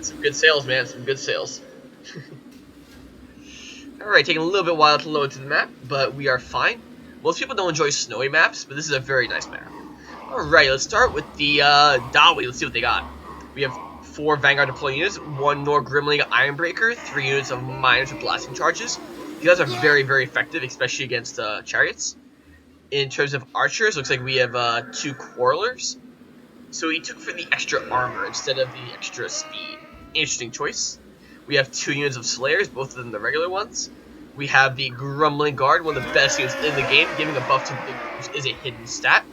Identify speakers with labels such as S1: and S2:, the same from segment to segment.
S1: Some good sales, man. Some good sales. Alright, taking a little bit while to load to the map, but we are fine. Most people don't enjoy snowy maps, but this is a very nice map. Alright, let's start with the Dawi. Let's see what they got. We have 4 Vanguard deploying units, 1 Nor Grimling Ironbreaker, 3 units of miners with blasting charges. These guys are very, very effective, especially against chariots. In terms of archers, looks like we have 2 Quarrelers. So he took for the extra armor instead of the extra speed. Interesting choice. We have 2 units of Slayers, both of them the regular ones. We have the Grumbling Guard, one of the best units in the game, giving a buff to which is a hidden stat.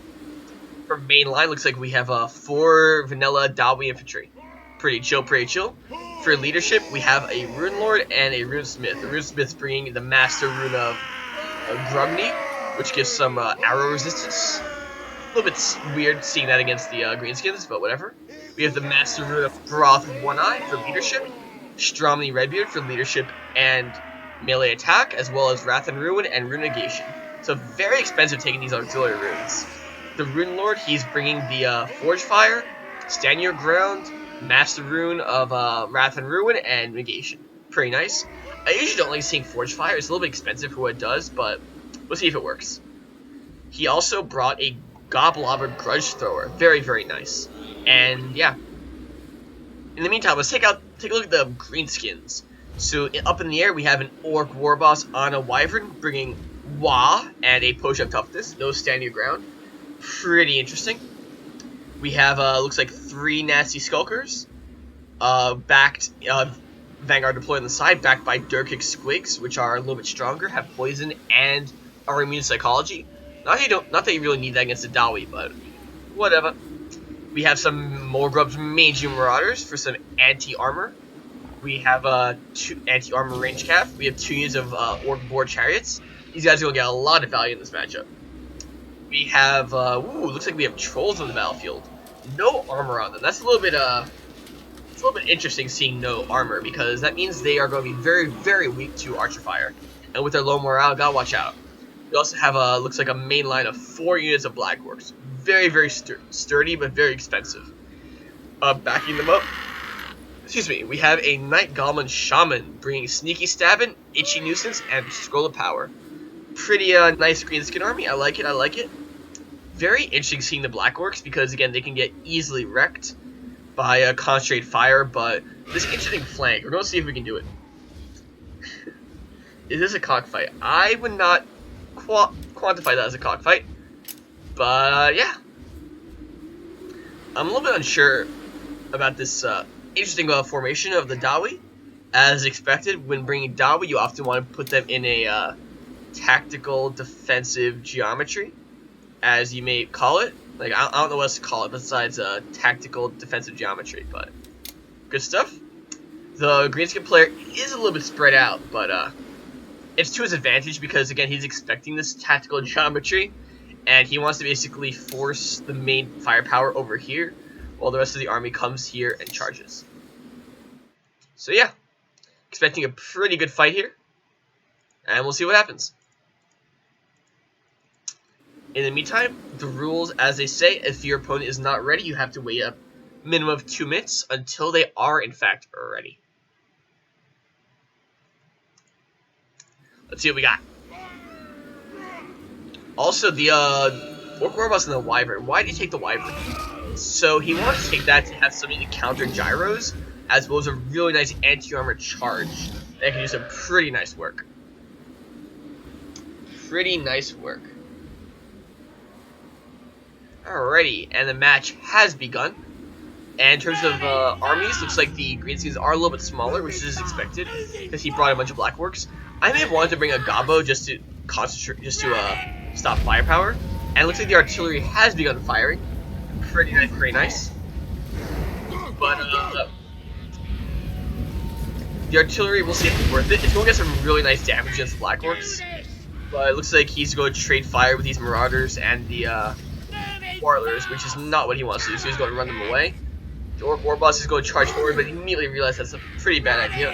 S1: For main line, looks like we have 4 vanilla Dawi infantry. Pretty chill, pretty chill. For leadership, we have a Rune Lord and a Rune Smith. The Rune Smith's bringing the Master Rune of Grumney, which gives some arrow resistance. A little bit weird seeing that against the Greenskins, but whatever. We have the Master Rune of Broth One Eye for leadership, Stromney Redbeard for leadership and melee attack, as well as Wrath and Ruin and Rune Negation. So very expensive taking these auxiliary runes. The Rune Lord, he's bringing the Forge Fire, Stand Your Ground, Master Rune of Wrath and Ruin, and Negation. Pretty nice. I usually don't like seeing Forge Fire. It's a little bit expensive for what it does, but we'll see if it works. He also brought a Goblobber Grudge Thrower. Very, very nice. And yeah. In the meantime, let's take a look at the Greenskins. So up in the air, we have an Orc War Boss on a Wyvern, bringing Wah and a Potion of Toughness. No Stand Your Ground. Pretty interesting. We have looks like 3 nasty Skulkers, backed Vanguard deployed on the side, backed by Durkic Squigs, which are a little bit stronger, have poison and are immune to psychology. Not that you really need that against the Dawi, but whatever. We have some Morgrub's Mangy Marauders for some anti-armor. We have 2 anti-armor range calf. We have 2 units of Orc Boar Chariots. These guys are going to get a lot of value in this matchup. We have, looks like we have Trolls on the battlefield. No armor on them. That's a little bit interesting seeing no armor, because that means they are going to be very, very weak to archer fire. And with their low morale, gotta watch out. We also have looks like a main line of 4 units of Black Orcs. Very, very sturdy, but very expensive. Backing them up, excuse me, we have a Night Goblin Shaman, bringing Sneaky Stabbin', Itchy Nuisance, and Scroll of Power. Pretty nice greenskin army. I like it, I like it. Very interesting seeing the Black Orcs, because again, they can get easily wrecked by concentrated fire, but this interesting flank, we're going to see if we can do it. Is this a cockfight? I would not quantify that as a cockfight, but yeah. I'm a little bit unsure about this interesting formation of the Dawi. As expected, when bringing Dawi, you often want to put them in a tactical defensive geometry, as you may call it. Like, I don't know what else to call it besides tactical defensive geometry, but good stuff. The Greenskin player is a little bit spread out, but it's to his advantage, because again, he's expecting this tactical geometry, and he wants to basically force the main firepower over here, while the rest of the army comes here and charges. So yeah, expecting a pretty good fight here, and we'll see what happens. In the meantime, the rules, as they say, if your opponent is not ready, you have to wait a minimum of 2 minutes until they are, in fact, ready. Let's see what we got. Also, the Orc Warboss and the Wyvern. Why did he take the Wyvern? So he wanted to take that to have something to counter gyros, as well as a really nice anti-armor charge that can do some pretty nice work. Pretty nice work. Alrighty, and the match has begun. And in terms of armies, looks like the Greenskins are a little bit smaller, which is expected, because he brought a bunch of Black Orcs. I may have wanted to bring a Gobbo just to concentrate, just to stop firepower. And it looks like the artillery has begun firing. Pretty nice, pretty nice. But the artillery, we'll see if it's worth it. It's going to get some really nice damage against the Black Orcs. But it looks like he's going to trade fire with these Marauders and the Quarrelers, which is not what he wants to do, so he's going to run them away. The Orc Warboss is going to charge forward, but he immediately realized that's a pretty bad idea.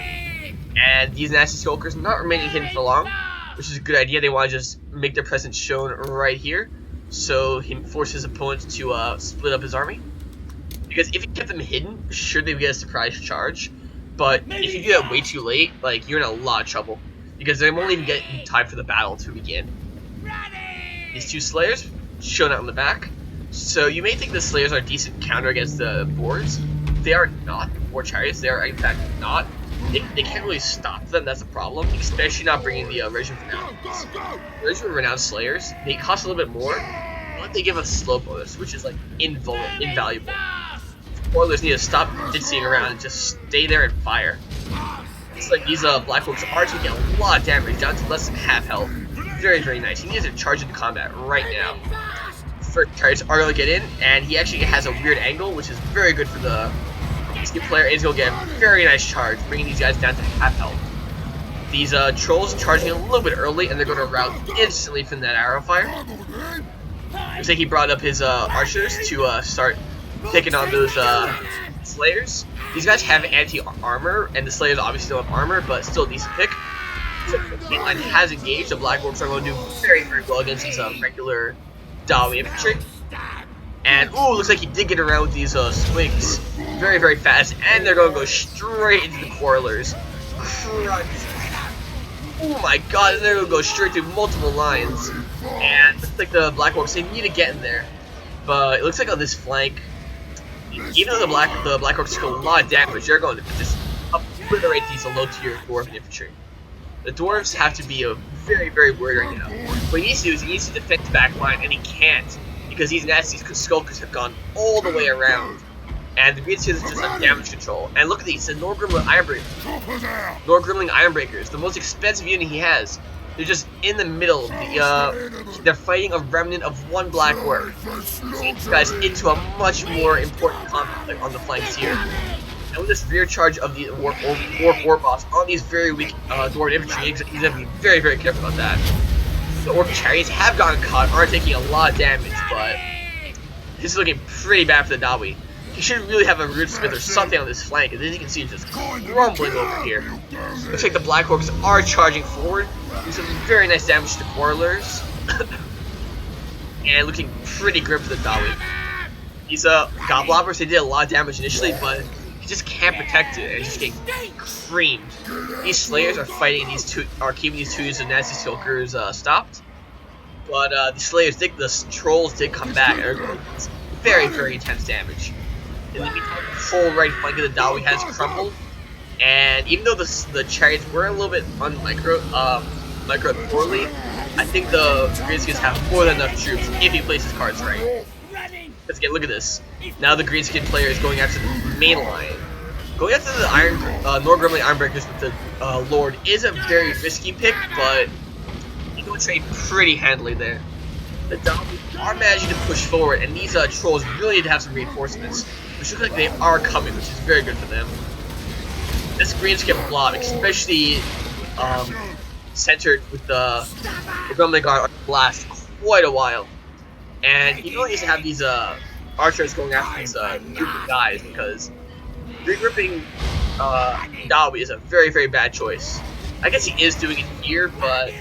S1: And these nasty Skulkers not remaining hidden for long, which is a good idea. They want to just make their presence shown right here, so he forces his opponent to split up his army. Because if you kept them hidden, sure they would get a surprise charge. But if you do that way too late, like, you're in a lot of trouble. Because they won't even get in time for the battle to begin. These two Slayers shown out on the back. So you may think the Slayers are a decent counter against the boards. They are not. Or chariots, they are in fact not. They can't really stop them, that's a problem. Especially not bringing the Regiment Renowned. Regiment Renowned Slayers, they cost a little bit more, but they give a slow bonus, which is like invaluable. Spoilers need to stop ditching around and just stay there and fire. It's like these Black Orcs are taking a lot of damage, down to less than half health. Very, very nice. He needs to charge into combat right now. First chariots are going to get in, and he actually has a weird angle, which is very good for the Greenskin player. He's going to get a very nice charge, bringing these guys down to half health. These trolls charging a little bit early, and they're going to rout instantly from that arrow fire. Looks like he brought up his archers to start taking on those Slayers. These guys have anti-armor, and the Slayers obviously don't have armor, but still a decent pick. So the mainline has engaged. The Black Orcs are going to do very, very well against these regular Dawi infantry. And, ooh, looks like he did get around with these swings very, very fast, and they're going to go straight into the Quarrelers. Oh my god, and they're going to go straight through multiple lines. And it looks like the Black Orcs, they need to get in there. But it looks like on this flank, even though the Black Orcs took a lot of damage, they're going to just obliterate these low-tier Dwarven infantry. The Dwarves have to be very, very worried right now. What he needs to do is he needs to defend the back line, and he can't, because these nasty Skulkers have gone all the way around. And the Greenskins just have damage control. And look at these, the Nord-Gremlin Ironbreakers. Nord-Gremlin Ironbreakers, the most expensive unit he has. They're just in the middle. They're fighting a remnant of one Black Orc. These guys into a much more important conflict on the flanks here. And with this rear charge of the Orc Boss on these very weak Dwarven infantry, he's going to be very, very careful about that. The Orc chariots have gotten caught, are taking a lot of damage, but this is looking pretty bad for the Dawi. He should really have a Rootsmith or something on this flank, and then you can see it just crumbling over here. Looks like the Black Orcs are charging forward, doing some very nice damage to Quarrelers. And looking pretty grim for the Dawi. These Goblobbers, they did a lot of damage initially, but he just can't protect it and just getting creamed. These Slayers are fighting keeping these two nasty Skulkers stopped. But the Slayers, the Trolls did come back and are going very, very intense damage. In the meantime, the whole right flank of the Dawi has crumbled, and even though the chariots were a little bit micro poorly, I think the Greenskins have more than enough troops if he plays his cards right. Let's look at this. Now the Greenskin player is going after the main line. Going after the Nord-Gremlin Ironbreakers with the Lord is a very risky pick, but you can trade pretty handily there. The Dawi are managing to push forward, and these Trolls really need to have some reinforcements, which look like they are coming, which is very good for them. This Greenskin blob, especially centered with the Gremlin Guard, last quite a while. And you really need to have these archers going after these group of guys, because regripping Dawi is a very, very bad choice. I guess he is doing it here, but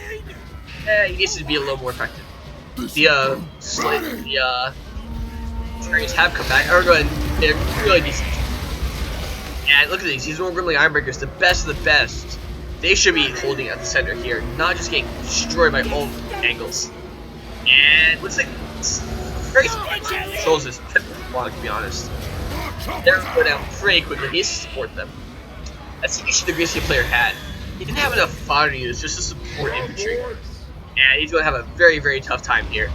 S1: he needs to be a little more effective. The Chariots have come back. They're really decent. And look at these Nord-Gremlin Ironbreakers, the best of the best. They should be holding at the center here, not just getting destroyed by all angles. And looks like it's very spicy. Trolls is long, to be honest. They're going down pretty quickly. He needs to support them. That's the issue the Greenskin player had. He didn't have enough fodder to use just to support infantry. And he's going to have a very, very tough time here.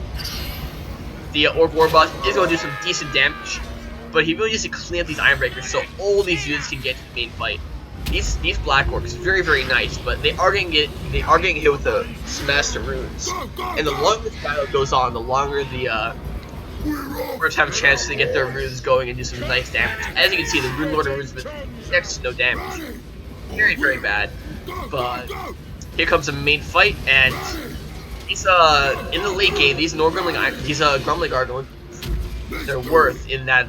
S1: The Orc War Boss is going to do some decent damage, but he really needs to clean up these Ironbreakers so all these units can get to the main fight. These Black Orcs, very, very nice, but they are getting hit with the Master Runes. And the longer this battle goes on, the longer the Orcs have a chance to get their runes going and do some nice damage. As you can see, the Rune Lord of Runes with next to no damage. Very, very bad. But here comes the main fight, and these in the late game, these Gremlin Guard, their worth in that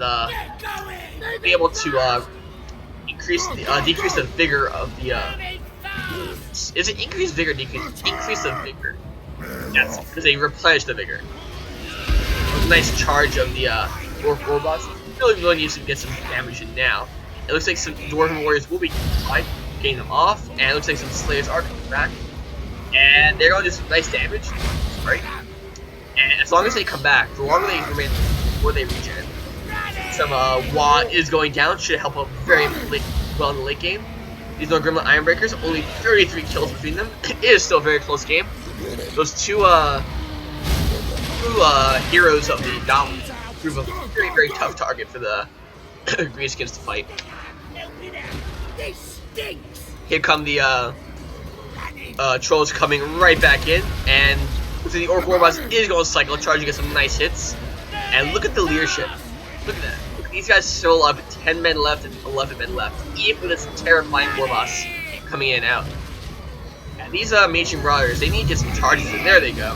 S1: be able to decrease the vigor of the is it increase vigor or decrease? Increase the vigor. Yes, because they replenish the vigor. A nice charge of the Orc War Boss. still really needs to get some damage in now. It looks like some Dwarven Warriors will be fine, getting them off, and it looks like some Slayers are coming back. And they're going to do some nice damage, right? And as long as they come back, the longer they remain before they regen, some Wa is going down, should help out very well in the late game. These no Gremlin Ironbreakers, only 33 kills between them. It is still a very close game. Those two heroes of the Dawi prove a very, very tough target for the Greenskins to fight. Here come the trolls coming right back in, and the Orc Warboss is going to cycle, charging to get some nice hits. And look at the leadership. Look at that. Look at these guys still up, 10 men left and 11 men left, even with this terrifying Warboss coming in and out. And these Mage Marauders, they need to get some charges in. There they go.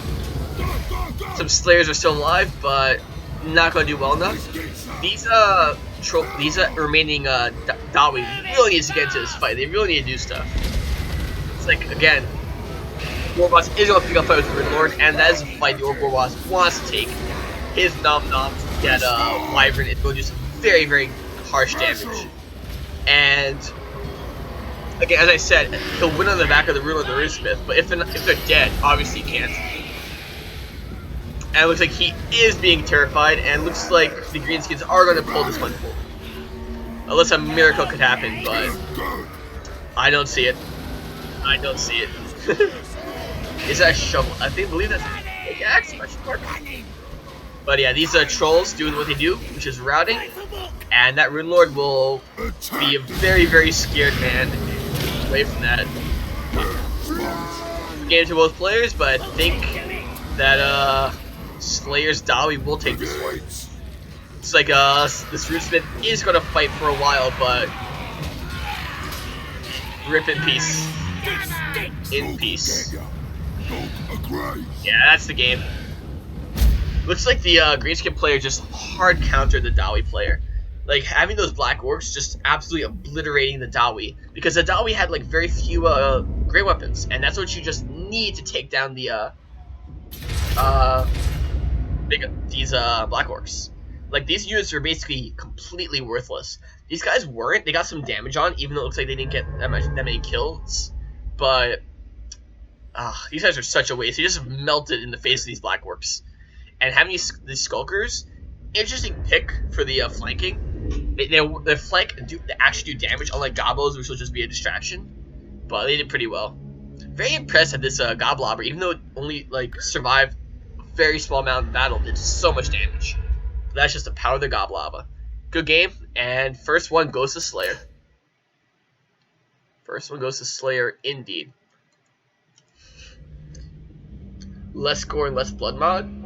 S1: Some Slayers are still alive, but not going to do well enough. These remaining Dawi really needs to get into this fight. They really need to do stuff. It's like, again, Warboss is going to pick up fight with the Red Lord, and that is a fight the Orc Warboss wants to take. His nom-nom to get Wyvern is going to do some very, very harsh damage. And, again, as I said, he'll win on the back of the Ruler of the Runesmith, but if they're dead, obviously he can't. And it looks like he is being terrified, and looks like the Greenskins are going to pull this one full. Unless a miracle could happen, but I don't see it. I don't see it. Is that a shovel? I believe that's a pickaxe? But yeah, these trolls doing what they do, which is routing, and that Rune Lord will be a very, very scared man away from that. Game to both players, but I think that Slayer's Dawi will take this one. It's like this Runesmith is going to fight for a while, but rip in peace. In peace. Yeah, that's the game. Looks like the Greenskin player just hard countered the Dawi player. Like, having those black orcs just absolutely obliterating the Dawi. Because the Dawi had, like, very few great weapons. And that's what you just need to take down the these black orcs. Like, these units are basically completely worthless. These guys weren't. They got some damage on, even though it looks like they didn't get that many kills. But these guys are such a waste. They just melted in the face of these black orcs. And having these skulkers, interesting pick for the flanking. They flank and they actually do damage, unlike gobos, which will just be a distraction. But they did pretty well. Very impressed at this goblobber, even though it only survived a very small amount of battle, did so much damage. But that's just the power of the goblobber. Good game, and first one goes to Slayer. First one goes to Slayer indeed. Less score and less blood mod.